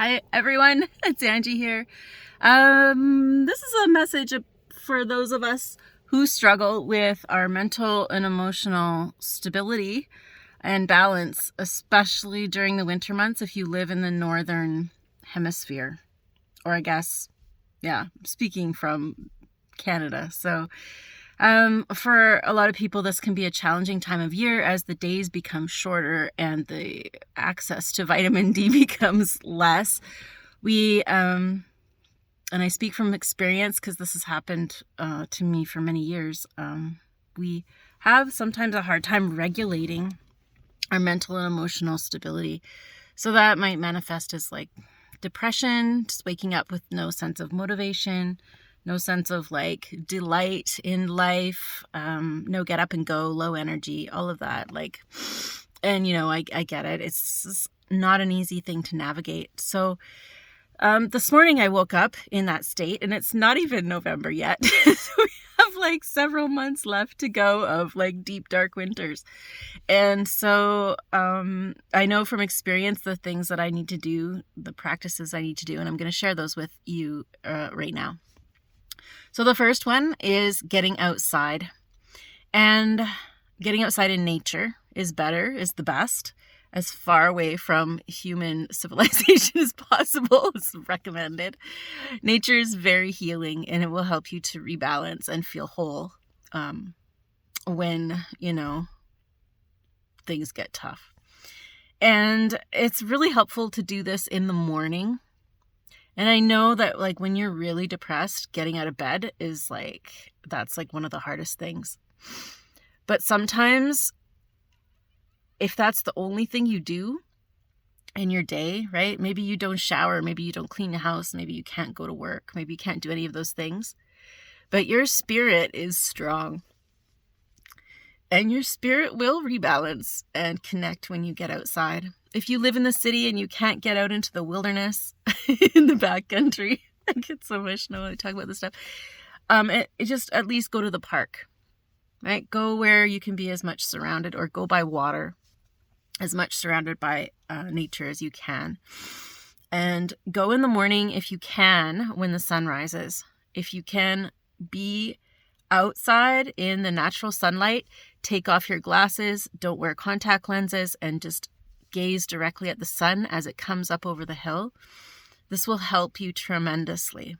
Hi everyone, it's Angie here. This is a message for those of us who struggle with our mental and emotional stability and balance, especially during the winter months if you live in the northern hemisphere. Or I guess, speaking from Canada. So for a lot of people, this can be a challenging time of year as the days become shorter and the access to vitamin D becomes less. And I speak from experience because this has happened to me for many years. We have sometimes a hard time regulating our mental and emotional stability. So that might manifest as like depression, just waking up with no sense of motivation, no sense of like delight in life, no get up and go, low energy, all of that. And I get it. It's not an easy thing to navigate. So this morning I woke up in that state, and it's not even November yet. So we have like several months left to go of like deep, dark winters. And so I know from experience the things that I need to do, the practices I need to do, and I'm going to share those with you right now. So the first one is getting outside. And getting outside in nature is the best. As far away from human civilization as possible is recommended. Nature is very healing, and it will help you to rebalance and feel whole when, things get tough. And it's really helpful to do this in the morning. And I know that like when you're really depressed, getting out of bed is that's one of the hardest things. But sometimes if that's the only thing you do in your day, right? Maybe you don't shower, maybe you don't clean the house, maybe you can't go to work, maybe you can't do any of those things. But your spirit is strong. And your spirit will rebalance and connect when you get outside. If you live in the city and you can't get out into the wilderness in the backcountry, I get so emotional when I talk about this stuff. It just at least go to the park, right? Go where you can be as much surrounded, or go by water, as much surrounded by nature as you can. And go in the morning if you can when the sun rises. If you can be outside in the natural sunlight, take off your glasses, don't wear contact lenses, and just gaze directly at the sun as it comes up over the hill. This will help you tremendously.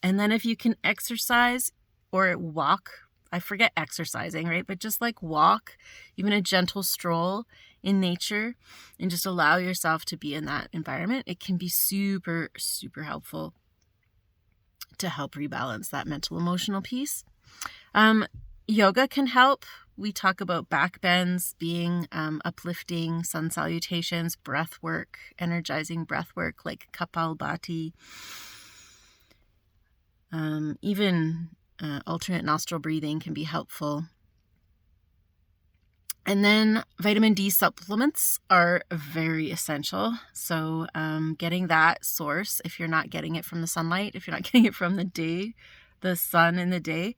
And then if you can exercise or walk, I forget exercising, right? But just like walk, even a gentle stroll in nature, and just allow yourself to be in that environment, it can be super, super helpful to help rebalance that mental emotional piece. Yoga can help. We talk about back bends being uplifting, sun salutations, breath work, energizing breath work like Kapalbhati. Even alternate nostril breathing can be helpful. And then vitamin D supplements are very essential. So getting that source, if you're not getting it from the sunlight, if you're not getting it from the sun in the day,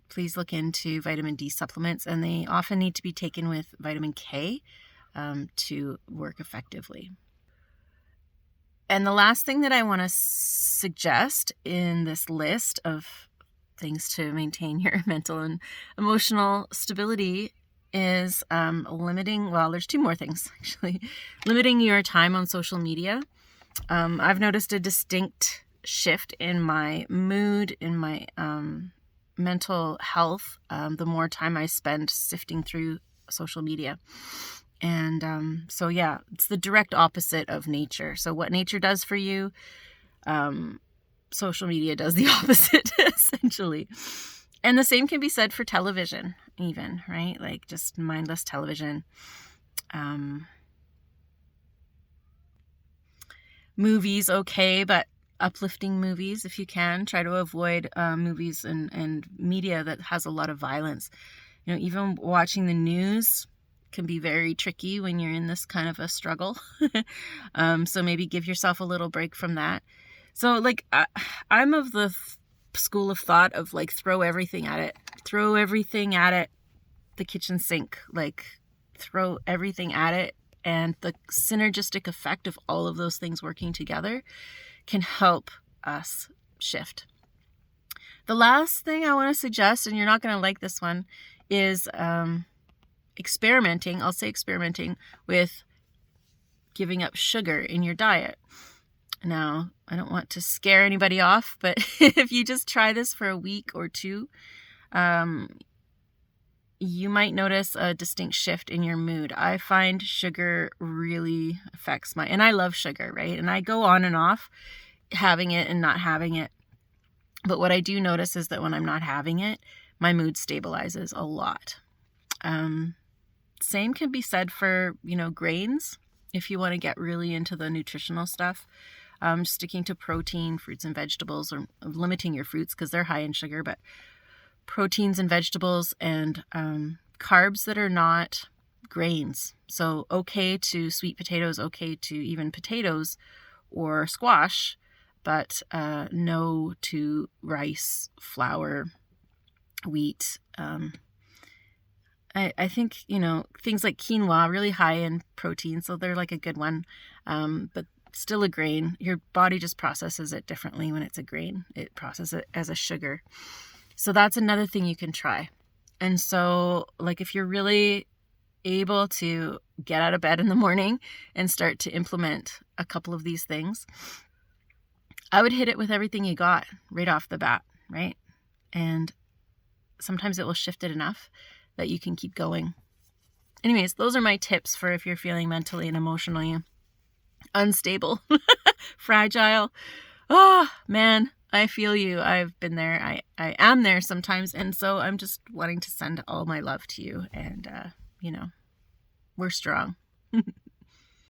please look into vitamin D supplements. And they often need to be taken with vitamin K to work effectively. And the last thing that I want to suggest in this list of things to maintain your mental and emotional stability is there's two more things actually. Limiting your time on social media. I've noticed a distinct shift in my mood, in my mental health, the more time I spend sifting through social media. And it's the direct opposite of nature. So what nature does for you, social media does the opposite, essentially. And the same can be said for television, even, right? Like just mindless television. Movies, okay, but uplifting movies if you can. Try to avoid movies and media that has a lot of violence. Even watching the news can be very tricky when you're in this kind of a struggle. So maybe give yourself a little break from that. So I'm of the school of thought of throw everything at it. Throw everything at it. The kitchen sink. Throw everything at it And the synergistic effect of all of those things working together can help us shift. The last thing I want to suggest, and you're not going to like this one, is experimenting. I'll say experimenting with giving up sugar in your diet. Now, I don't want to scare anybody off, but if you just try this for a week or two, you might notice a distinct shift in your mood. I find sugar really affects and I love sugar, right? And I go on and off having it and not having it. But what I do notice is that when I'm not having it, my mood stabilizes a lot. Same can be said for, grains. If you want to get really into the nutritional stuff, sticking to protein, fruits and vegetables, or limiting your fruits because they're high in sugar, but proteins and vegetables and carbs that are not grains. So okay to sweet potatoes, okay to even potatoes or squash, but no to rice, flour, wheat. I think, things like quinoa, really high in protein, so they're like a good one, but still a grain. Your body just processes it differently when it's a grain. It processes it as a sugar. So that's another thing you can try. And so, if you're really able to get out of bed in the morning and start to implement a couple of these things, I would hit it with everything you got right off the bat, right? And sometimes it will shift it enough that you can keep going. Anyways, those are my tips for if you're feeling mentally and emotionally unstable, fragile. Oh, man, I feel you. I've been there. I am there sometimes. And so I'm just wanting to send all my love to you. And, we're strong.